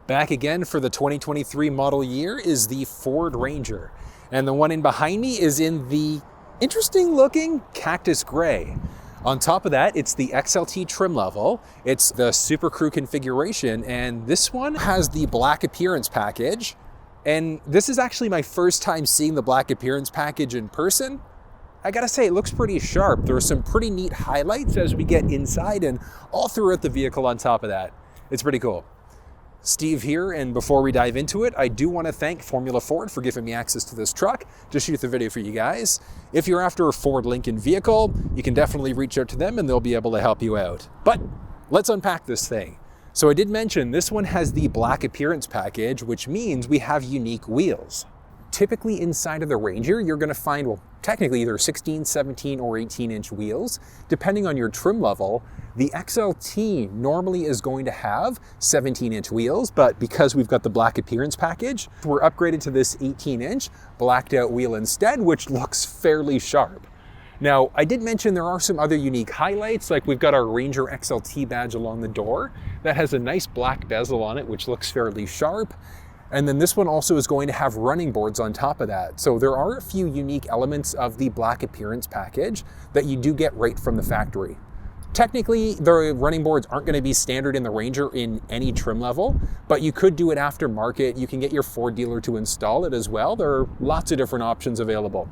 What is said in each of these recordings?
Back again for the 2023 model year is the Ford Ranger. And the one in behind me is in the interesting looking Cactus Gray. On top of that, it's the XLT trim level. It's the SuperCrew configuration, and this one has the black appearance package. And this is actually my first time seeing the black appearance package in person. I gotta say, it looks pretty sharp. There are some pretty neat highlights as we get inside and all throughout the vehicle on top of that. It's pretty cool. Steve here, and before we dive into it, I do want to thank Formula Ford for giving me access to this truck to shoot the video for you guys. If you're after a Ford Lincoln vehicle, you can definitely reach out to them and they'll be able to help you out. But let's unpack this thing. So I did mention this one has the black appearance package, which means we have unique wheels. Typically inside of the Ranger, you're going to find, well, technically either 16, 17, or 18-inch wheels. Depending on your trim level, the XLT normally is going to have 17-inch wheels, but because we've got the black appearance package, we're upgraded to this 18-inch blacked out wheel instead, which looks fairly sharp. Now, I did mention there are some other unique highlights, like we've got our Ranger XLT badge along the door that has a nice black bezel on it, which looks fairly sharp. And then this one also is going to have running boards on top of that. So there are a few unique elements of the black appearance package that you do get right from the factory. Technically, the running boards aren't going to be standard in the Ranger in any trim level, but you could do it aftermarket. You can get your Ford dealer to install it as well. There are lots of different options available.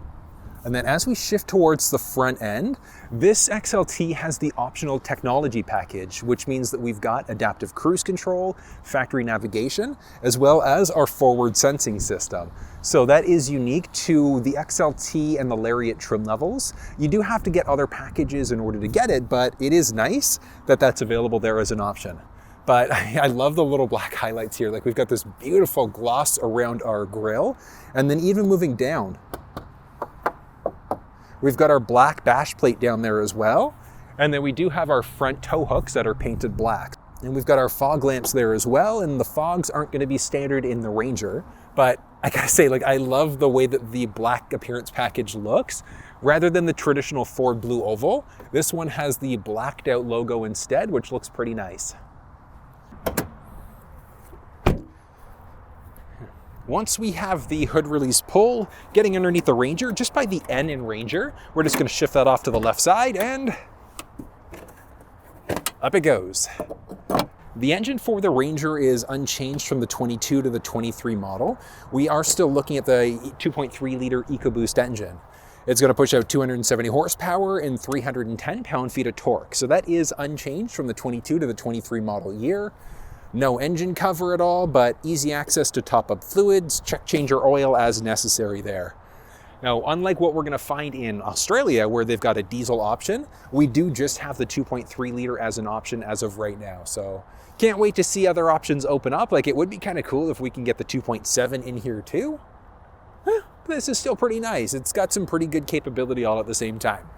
And then as we shift towards the front end, this XLT has the optional technology package, which means that we've got adaptive cruise control, factory navigation, as well as our forward sensing system. So that is unique to the XLT and the Lariat trim levels. You do have to get other packages in order to get it, but it is nice that that's available there as an option. But I love the little black highlights here. Like we've got this beautiful gloss around our grille, and then even moving down, we've got our black bash plate down there as well. And then we do have our front tow hooks that are painted black. And we've got our fog lamps there as well. And the fogs aren't going to be standard in the Ranger. But I gotta say, like, I love the way that the black appearance package looks. Rather than the traditional Ford blue oval, this one has the blacked out logo instead, which looks pretty nice. Once we have the hood release pull, getting underneath the Ranger, just by the N in Ranger, we're just going to shift that off to the left side and up it goes. The engine for the Ranger is unchanged from the 22 to the 23 model. We are still looking at the 2.3 liter EcoBoost engine. It's going to push out 270 horsepower and 310 pound-feet of torque. So that is unchanged from the 22 to the 23 model year. No engine cover at all, but easy access to top up fluids, change your oil as necessary there. Now, unlike what we're gonna find in Australia where they've got a diesel option, we do just have the 2.3 liter as an option as of right now. So can't wait to see other options open up. Like it would be kind of cool if we can get the 2.7 in here too. This is still pretty nice. It's got some pretty good capability all at the same time.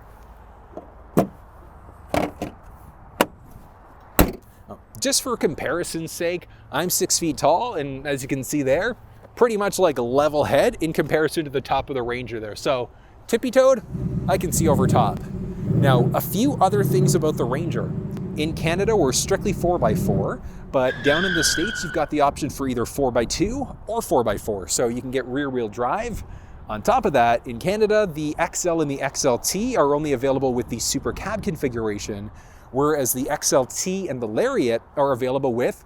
Just for comparison's sake, I'm 6 feet tall, and as you can see there, pretty much like a level head in comparison to the top of the Ranger there. So tippy-toed, I can see over top. Now, a few other things about the Ranger. In Canada, we're strictly 4x4, but down in the States, you've got the option for either 4x2 or 4x4, so you can get rear-wheel drive. On top of that, in Canada, the XL and the XLT are only available with the SuperCab configuration, whereas the XLT and the Lariat are available with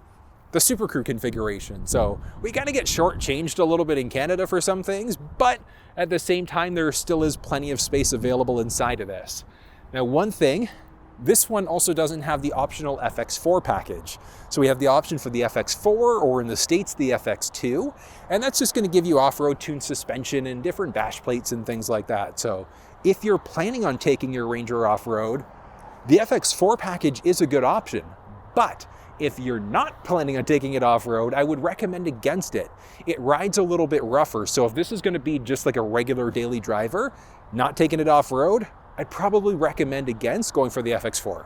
the SuperCrew configuration. So we kind of get shortchanged a little bit in Canada for some things, but at the same time, there still is plenty of space available inside of this. Now, one thing, this one also doesn't have the optional FX4 package. So we have the option for the FX4, or in the States, the FX2, and that's just going to give you off-road tuned suspension and different bash plates and things like that. So if you're planning on taking your Ranger off-road, the FX4 package is a good option, but if you're not planning on taking it off-road, I would recommend against it. It rides a little bit rougher, so if this is going to be just like a regular daily driver, not taking it off-road, I'd probably recommend against going for the FX4.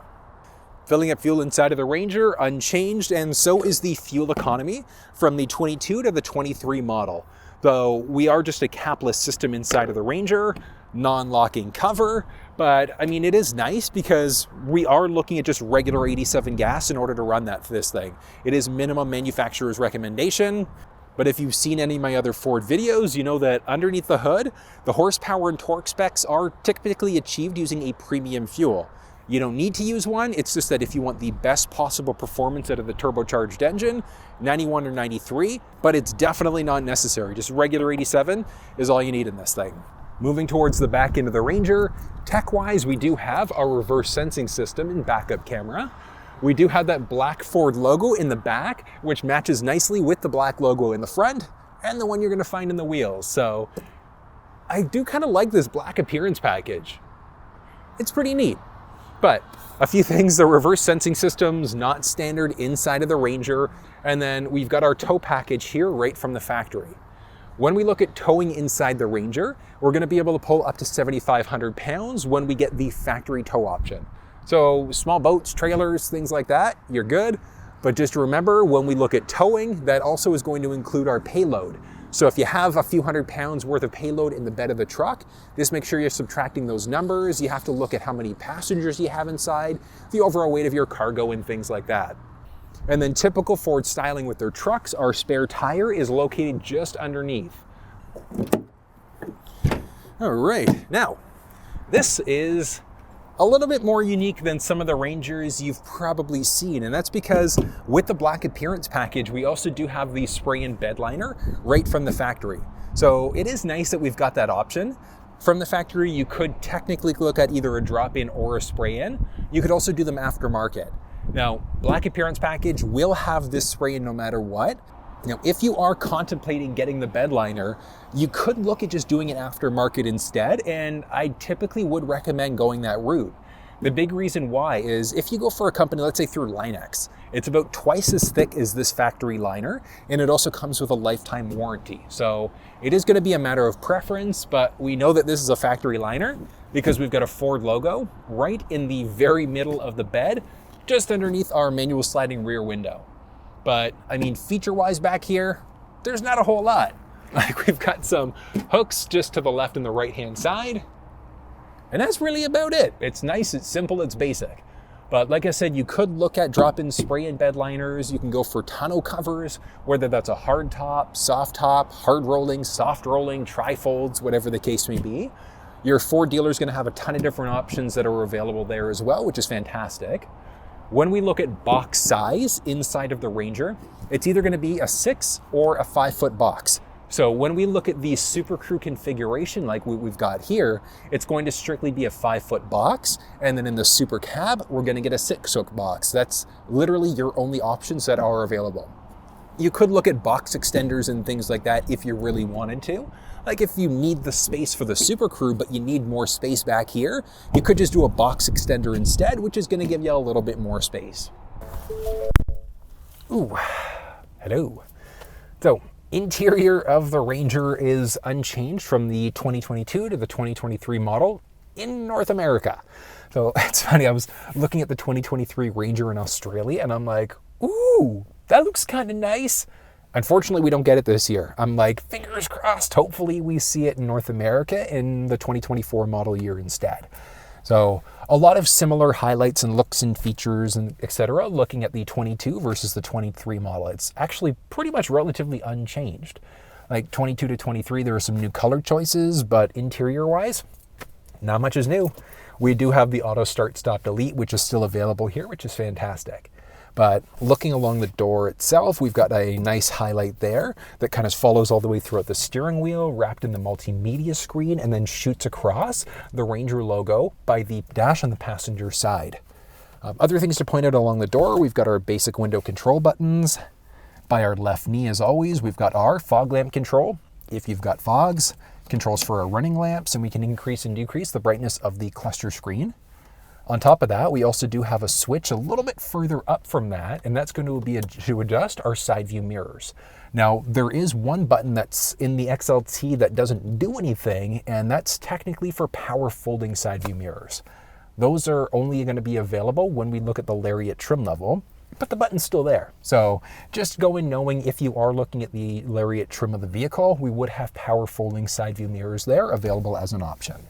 Filling up fuel inside of the Ranger, unchanged, and so is the fuel economy from the 22 to the 23 model. Though we are just a capless system inside of the Ranger, non-locking cover, But I mean, it is nice because we are looking at just regular 87 gas in order to run this thing. It is minimum manufacturer's recommendation. But if you've seen any of my other Ford videos, you know that underneath the hood, the horsepower and torque specs are typically achieved using a premium fuel. You don't need to use one. It's just that if you want the best possible performance out of the turbocharged engine, 91 or 93, but it's definitely not necessary. Just regular 87 is all you need in this thing. Moving towards the back end of the Ranger, tech-wise, we do have a reverse sensing system and backup camera. We do have that black Ford logo in the back, which matches nicely with the black logo in the front and the one you're gonna find in the wheels. So I do kind of like this black appearance package. It's pretty neat. But a few things, the reverse sensing system's not standard inside of the Ranger. And then we've got our tow package here right from the factory. When we look at towing inside the Ranger, we're gonna be able to pull up to 7,500 pounds when we get the factory tow option. So small boats, trailers, things like that, you're good. But just remember, when we look at towing, that also is going to include our payload. So if you have a few hundred pounds worth of payload in the bed of the truck, just make sure you're subtracting those numbers. You have to look at how many passengers you have inside, the overall weight of your cargo and things like that. And then typical Ford styling with their trucks, our spare tire is located just underneath. All right, now, this is a little bit more unique than some of the Rangers you've probably seen, and that's because with the black appearance package, we also do have the spray-in bed liner right from the factory. So it is nice that we've got that option. From the factory, you could technically look at either a drop-in or a spray-in. You could also do them aftermarket. Now, black appearance package will have this spray-in no matter what. Now, if you are contemplating getting the bed liner, you could look at just doing it aftermarket instead, and I typically would recommend going that route. The big reason why is if you go for a company, let's say through Linex, it's about twice as thick as this factory liner, and it also comes with a lifetime warranty. So it is going to be a matter of preference, but we know that this is a factory liner because we've got a Ford logo right in the very middle of the bed, just underneath our manual sliding rear window. But I mean, feature-wise back here, there's not a whole lot. Like we've got some hooks just to the left and the right-hand side, and that's really about it. It's nice, it's simple, it's basic. But like I said, you could look at drop-in spray-in bed liners. You can go for tonneau covers, whether that's a hard top, hard rolling, soft rolling, tri-folds, whatever the case may be. Your Ford dealer is going to have a ton of different options that are available there as well, which is fantastic. When we look at box size inside of the Ranger, it's either going to be a 6 or a 5-foot box. So when we look at the SuperCrew configuration like we've got here, it's going to strictly be a 5-foot box. And then in the SuperCab, we're going to get a 6-foot box. That's literally your only options that are available. You could look at box extenders and things like that if you really wanted to. Like if you need the space for the SuperCrew, but you need more space back here, you could just do a box extender instead, which is going to give you a little bit more space. Ooh, hello. So interior of the Ranger is unchanged from the 2022 to the 2023 model in North America. So it's funny, I was looking at the 2023 Ranger in Australia and I'm like, ooh, that looks kind of nice. Unfortunately, we don't get it this year. I'm like, fingers crossed, hopefully we see it in North America in the 2024 model year instead. So a lot of similar highlights and looks and features and etc. looking at the 22 versus the 23 model. It's actually pretty much relatively unchanged. Like 22 to 23, there are some new color choices, but interior-wise, not much is new. We do have the auto start stop delete, which is still available here, which is fantastic. But looking along the door itself, we've got a nice highlight there that kind of follows all the way throughout the steering wheel, wrapped in the multimedia screen, and then shoots across the Ranger logo by the dash on the passenger side. Other things to point out along the door, we've got our basic window control buttons. By our left knee, as always, we've got our fog lamp control. If you've got fogs, controls for our running lamps, and we can increase and decrease the brightness of the cluster screen. On top of that, we also do have a switch a little bit further up from that, and that's going to be to adjust our side view mirrors. Now, there is one button that's in the XLT that doesn't do anything, and that's technically for power folding side view mirrors. Those are only going to be available when we look at the Lariat trim level, but the button's still there. So just go in knowing if you are looking at the Lariat trim of the vehicle, we would have power folding side view mirrors there available as an option.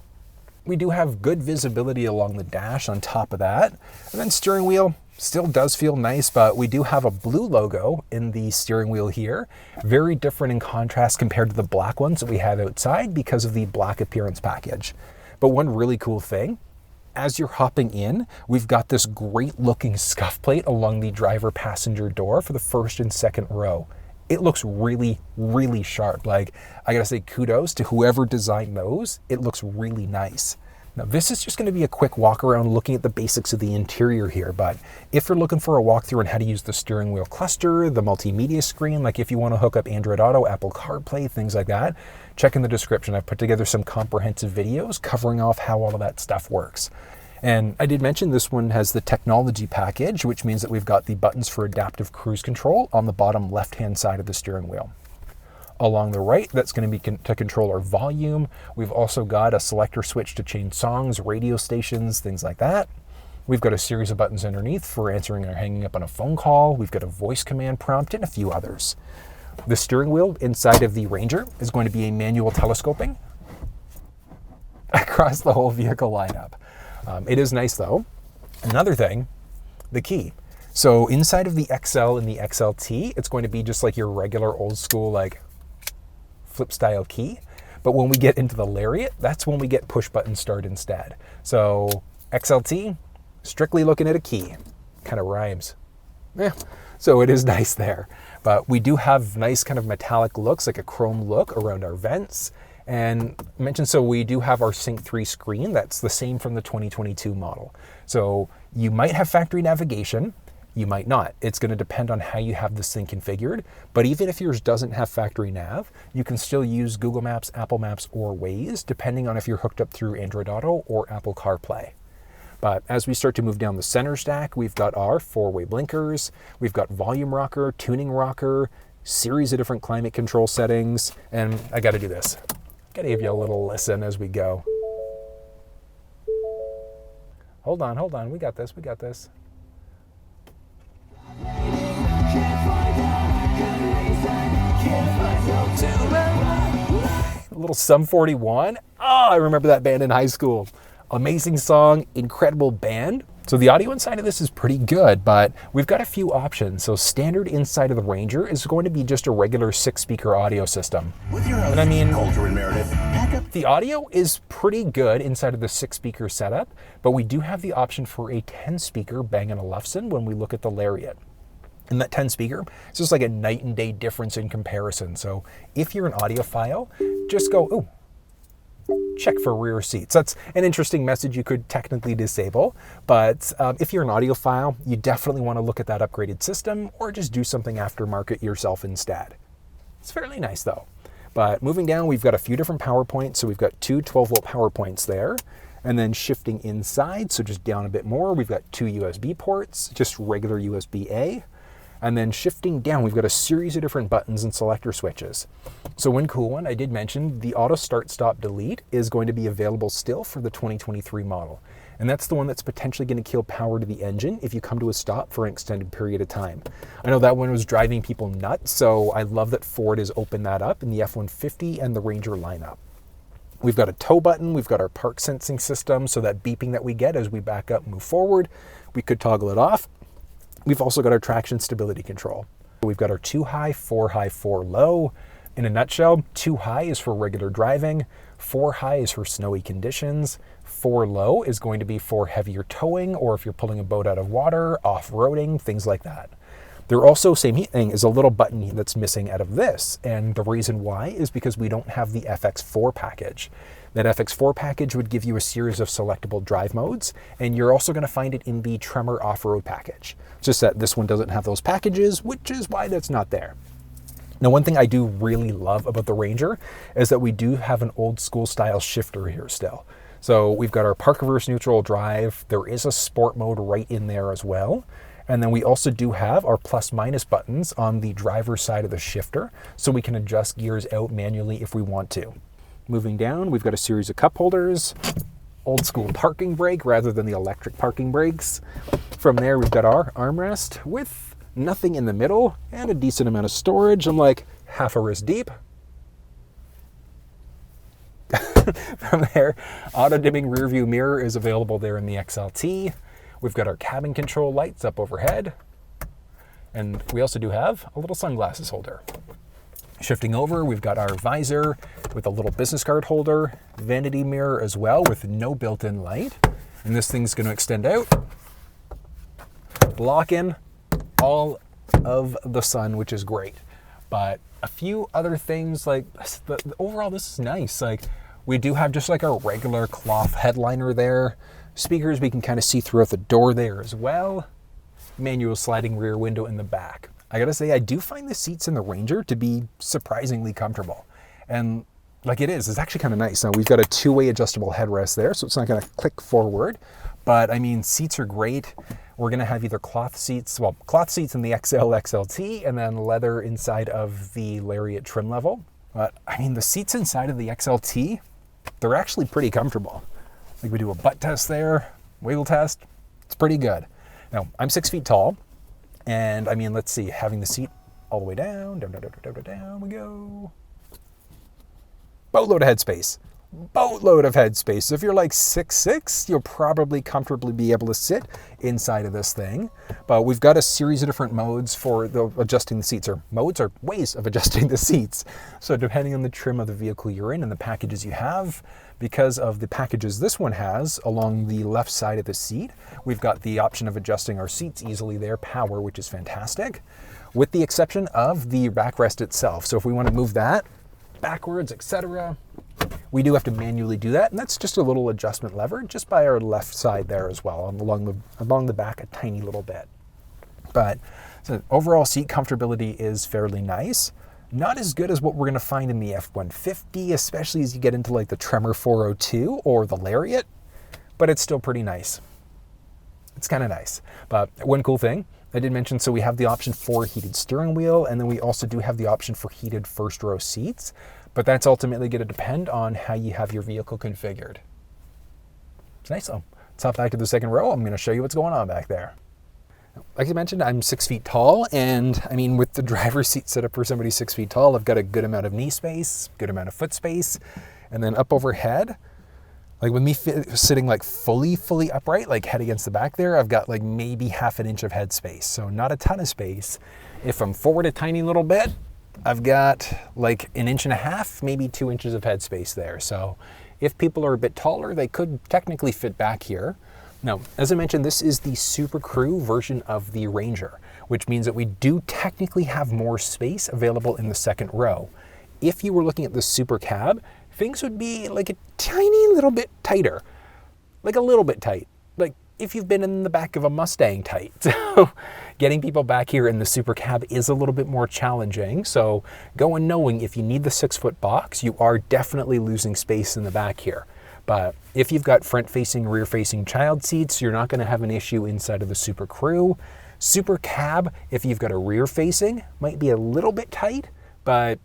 We do have good visibility along the dash on top of that. And then steering wheel still does feel nice, but we do have a blue logo in the steering wheel here. Very different in contrast compared to the black ones that we have outside because of the black appearance package. But one really cool thing, as you're hopping in, we've got this great looking scuff plate along the driver passenger door for the first and second row. It looks really, really sharp. Like, I gotta say kudos to whoever designed those. It looks really nice. Now, this is just gonna be a quick walk around looking at the basics of the interior here, but if you're looking for a walkthrough on how to use the steering wheel cluster, the multimedia screen, like if you wanna hook up Android Auto, Apple CarPlay, things like that, check in the description. I've put together some comprehensive videos covering off how all of that stuff works. And I did mention this one has the technology package, which means that we've got the buttons for adaptive cruise control on the bottom left-hand side of the steering wheel. Along the right, that's going to be to control our volume. We've also got a selector switch to change songs, radio stations, things like that. We've got a series of buttons underneath for answering or hanging up on a phone call. We've got a voice command prompt and a few others. The steering wheel inside of the Ranger is going to be a manual telescoping across the whole vehicle lineup. It is nice though. Another thing, the key. So inside of the XL and the XLT, it's going to be just like your regular old school, like flip style key. But when we get into the Lariat, that's when we get push button start instead. So XLT, strictly looking at a key. Kind of rhymes. Yeah. So it is nice there. But we do have nice kind of metallic looks, like a chrome look around our vents. And I mentioned, so we do have our Sync 3 screen. That's the same from the 2022 model. So you might have factory navigation, you might not. It's going to depend on how you have this thing configured. But even if yours doesn't have factory nav, you can still use Google Maps, Apple Maps, or Waze, depending on if you're hooked up through Android Auto or Apple CarPlay. But as we start to move down the center stack, we've got our 4-way blinkers, we've got volume rocker, tuning rocker, series of different climate control settings, and I got to do this. Gotta give you a little listen as we go. Hold on, we got this. A little Sum 41. Oh, I remember that band in high school. Amazing song, incredible band. So the audio inside of this is pretty good, but we've got a few options. So standard inside of the Ranger is going to be just a regular 6-speaker audio system. And I mean, the audio is pretty good inside of the 6-speaker setup, but we do have the option for a 10-speaker Bang & Olufsen when we look at the Lariat. And that 10-speaker, it's just like a night and day difference in comparison. So if you're an audiophile, just go, ooh, check for rear seats. That's an interesting message you could technically disable, but if you're an audiophile, you definitely want to look at that upgraded system or just do something aftermarket yourself instead. It's fairly nice though. But moving down, we've got a few different power points. So we've got 2 12-volt power points there. And then shifting inside, so just down a bit more, we've got 2 USB ports, just regular USB-A. And then shifting down, we've got a series of different buttons and selector switches. So one cool one, I did mention, the auto start, stop, delete is going to be available still for the 2023 model. And that's the one that's potentially going to kill power to the engine if you come to a stop for an extended period of time. I know that one was driving people nuts, so I love that Ford has opened that up in the F-150 and the Ranger lineup. We've got a tow button, we've got our park sensing system, so that beeping that we get as we back up and move forward, we could toggle it off. We've also got our traction stability control. We've got our 2 high, 4 high, 4 low. In a nutshell, 2 high is for regular driving, 4 high is for snowy conditions, 4 low is going to be for heavier towing or if you're pulling a boat out of water, off-roading, things like that. There also, same thing, is a little button that's missing out of this, and the reason why is because we don't have the FX4 package. That FX4 package would give you a series of selectable drive modes, and you're also going to find it in the Tremor off-road package. It's just that this one doesn't have those packages, which is why that's not there. Now, one thing I do really love about the Ranger is that we do have an old school style shifter here still. So we've got our park reverse neutral drive. There is a sport mode right in there as well. And then we also do have our plus minus buttons on the driver's side of the shifter, so we can adjust gears out manually if we want to. Moving down, we've got a series of cup holders, old school parking brake rather than the electric parking brakes. From there, we've got our armrest with nothing in the middle and a decent amount of storage. I'm like half a wrist deep. From there, auto dimming rear view mirror is available there in the XLT. We've got our cabin control lights up overhead. And we also do have a little sunglasses holder. Shifting over, we've got our visor with a little business card holder, vanity mirror as well with no built-in light. And this thing's going to extend out, block in all of the sun, which is great. But a few other things, like overall this is nice. Like we do have just like a regular cloth headliner there. Speakers we can kind of see throughout the door there as well. Manual sliding rear window in the back. I gotta say, I do find the seats in the Ranger to be surprisingly comfortable. And like it's actually kind of nice. Now we've got a two-way adjustable headrest there, so it's not gonna click forward. But I mean, seats are great. We're gonna have either cloth seats in the XL, XLT, and then leather inside of the Lariat trim level. But I mean, the seats inside of the XLT, they're actually pretty comfortable. Like we do a butt test there, wiggle test, it's pretty good. Now, I'm 6 feet tall, and I mean, let's see, having the seat all the way down we go. Boatload of headspace. Boatload of headspace. So if you're like 6'6", you'll probably comfortably be able to sit inside of this thing. But we've got a series of different modes for adjusting the seats, or modes or ways of adjusting the seats. So depending on the trim of the vehicle you're in and the packages you have, because of the packages this one has along the left side of the seat, we've got the option of adjusting our seats easily there, power, which is fantastic, with the exception of the backrest itself. So if we want to move that backwards, etc., we do have to manually do that, and that's just a little adjustment lever just by our left side there as well, along the back a tiny little bit. But so overall seat comfortability is fairly nice. Not as good as what we're going to find in the F-150, especially as you get into like the Tremor 402 or the Lariat, but it's still pretty nice. It's kind of nice. But one cool thing I did mention, so we have the option for heated steering wheel, and then we also do have the option for heated first row seats, but that's ultimately going to depend on how you have your vehicle configured. It's nice though. Let's hop back to the second row. I'm going to show you what's going on back there. Like I mentioned, I'm 6 feet tall, and I mean, with the driver's seat set up for somebody 6 feet tall, I've got a good amount of knee space, good amount of foot space, and then up overhead, like with me sitting like fully upright, like head against the back there, I've got like maybe half an inch of head space, so not a ton of space. If I'm forward a tiny little bit, I've got like an inch and a half, maybe 2 inches of head space there. So if people are a bit taller, they could technically fit back here. Now, as I mentioned, this is the SuperCrew version of the Ranger, which means that we do technically have more space available in the second row. If you were looking at the SuperCab, things would be like a tiny little bit tighter, like a little bit tight, like if you've been in the back of a Mustang tight. So getting people back here in the SuperCab is a little bit more challenging. So go in knowing if you need the 6-foot box, you are definitely losing space in the back here. But if you've got front-facing, rear-facing child seats, you're not going to have an issue inside of the SuperCrew. SuperCab, if you've got a rear-facing, might be a little bit tight, but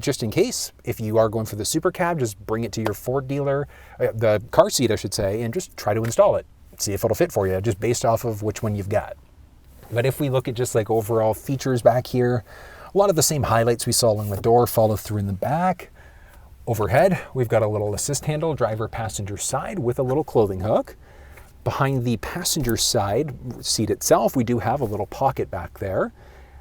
just in case, if you are going for the SuperCab, just bring it to your Ford dealer, the car seat, I should say, and just try to install it. See if it'll fit for you, just based off of which one you've got. But if we look at just like overall features back here, a lot of the same highlights we saw along the door follow through in the back. Overhead, we've got a little assist handle, driver passenger side with a little clothing hook. Behind the passenger side seat itself, we do have a little pocket back there.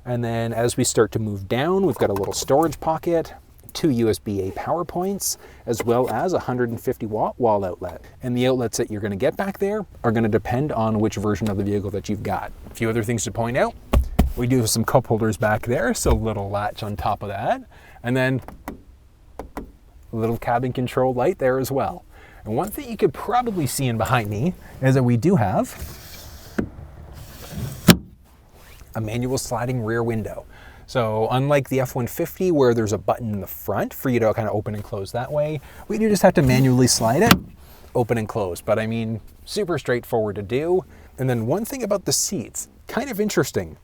And then as we start to move down, we've got a little storage pocket, 2 USB-A power points, as well as a 150-watt wall outlet. And the outlets that you're going to get back there are going to depend on which version of the vehicle that you've got. A few other things to point out. We do have some cup holders back there, so a little latch on top of that. And then a little cabin control light there as well. And one thing you could probably see in behind me is that we do have a manual sliding rear window. So unlike the F-150 where there's a button in the front for you to kind of open and close that way, we do just have to manually slide it, open and close. But I mean, super straightforward to do. And then one thing about the seats, kind of interesting.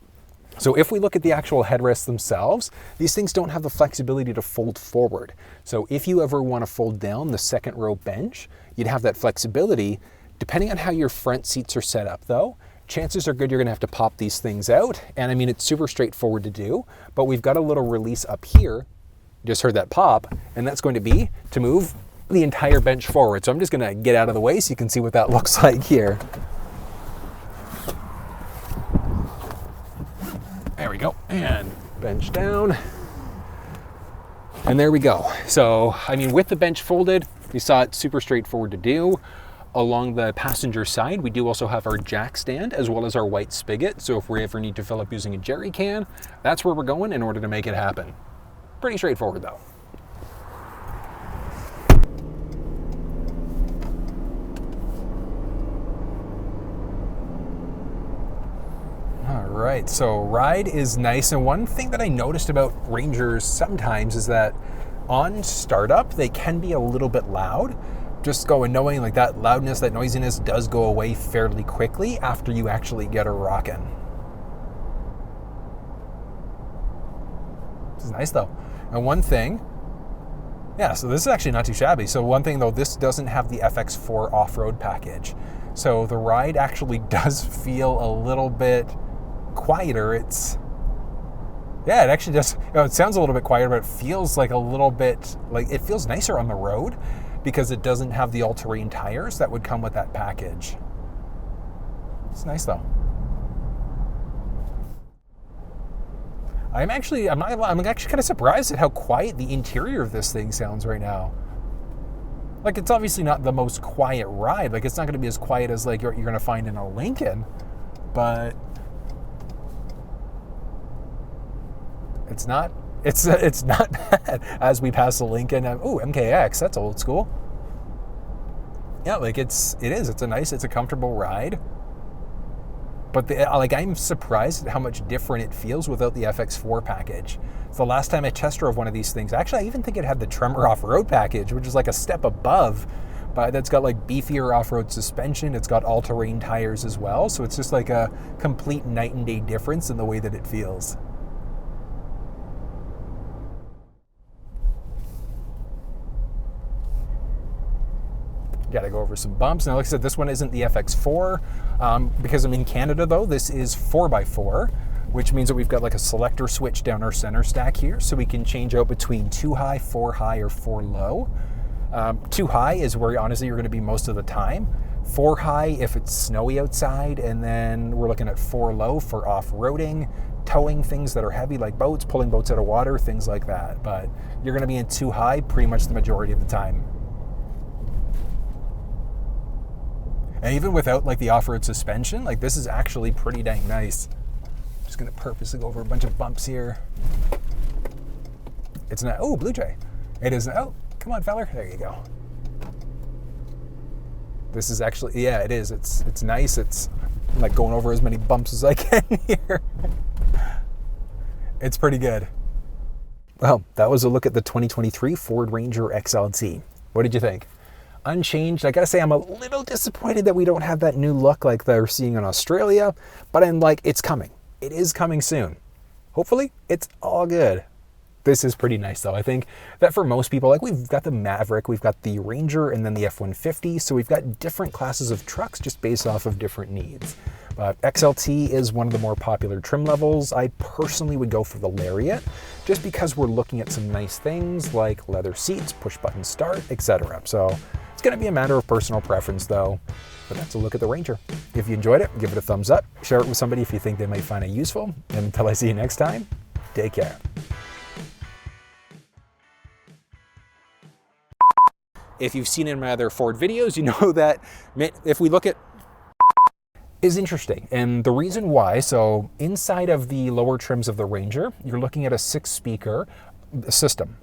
So if we look at the actual headrests themselves, these things don't have the flexibility to fold forward. So if you ever want to fold down the second row bench, you'd have that flexibility. Depending on how your front seats are set up though, chances are good you're gonna have to pop these things out. And I mean, it's super straightforward to do, but we've got a little release up here. You just heard that pop, and that's going to be to move the entire bench forward. So I'm just gonna get out of the way so you can see what that looks like here. There we go, and bench down. And there we go. So, I mean, with the bench folded, you saw it's super straightforward to do. Along the passenger side, we do also have our jack stand as well as our white spigot. So if we ever need to fill up using a jerry can, that's where we're going in order to make it happen. Pretty straightforward though. All right, so ride is nice. And one thing that I noticed about Rangers sometimes is that on startup, they can be a little bit loud. Just going knowing like that loudness, that noisiness does go away fairly quickly after you actually get her rocking. This is nice though. And one thing, yeah, so this is actually not too shabby. So one thing though, this doesn't have the FX4 off-road package. So the ride actually does feel a little bit quieter. Yeah, it actually does. You know, it sounds a little bit quieter, but it feels like a little bit, like it feels nicer on the road because it doesn't have the all-terrain tires that would come with that package. It's nice though. I'm actually kind of surprised at how quiet the interior of this thing sounds right now. Like, it's obviously not the most quiet ride. Like, it's not going to be as quiet as like you're going to find in a Lincoln, but it's not bad as we pass the Lincoln. Oh, MKX, that's old school. Yeah, like it's a comfortable ride. But I'm surprised at how much different it feels without the FX4 package. So the last time I test drove one of these things, actually I even think it had the Tremor off-road package, which is like a step above, but that's got like beefier off-road suspension. It's got all-terrain tires as well. So it's just like a complete night and day difference in the way that it feels. Got to go over some bumps. Now, like I said, this one isn't the FX4. Because I'm in Canada, though, this is 4x4, which means that we've got like a selector switch down our center stack here, so we can change out between 2 high, 4 high, or 4 low. 2 high is where, honestly, you're going to be most of the time. 4 high if it's snowy outside, and then we're looking at 4 low for off-roading, towing things that are heavy like boats, pulling boats out of water, things like that. But you're going to be in 2 high pretty much the majority of the time. And even without like the off-road suspension, like this is actually pretty dang nice. Just gonna purposely go over a bunch of bumps here. It's not, oh, Blue Jay. It is, oh, come on, feller, there you go. This is actually, yeah, it is. It's nice. It's like going over as many bumps as I can here. It's pretty good. Well, that was a look at the 2023 Ford Ranger XLT. What did you think? Unchanged. I gotta say, I'm a little disappointed that we don't have that new look like they're seeing in Australia, but I'm like, it's coming. It is coming soon. Hopefully, it's all good. This is pretty nice though. I think that for most people, like we've got the Maverick, we've got the Ranger, and then the F-150, so we've got different classes of trucks just based off of different needs. But XLT is one of the more popular trim levels. I personally would go for the Lariat, just because we're looking at some nice things like leather seats, push button start, etc. So it's gonna be a matter of personal preference though. But that's a look at the Ranger. If you enjoyed it, give it a thumbs up, share it with somebody if you think they might find it useful. And until I see you next time, take care. If you've seen in my other Ford videos, you know that if we look at is interesting. And the reason why, so inside of the lower trims of the Ranger, you're looking at a 6-speaker system.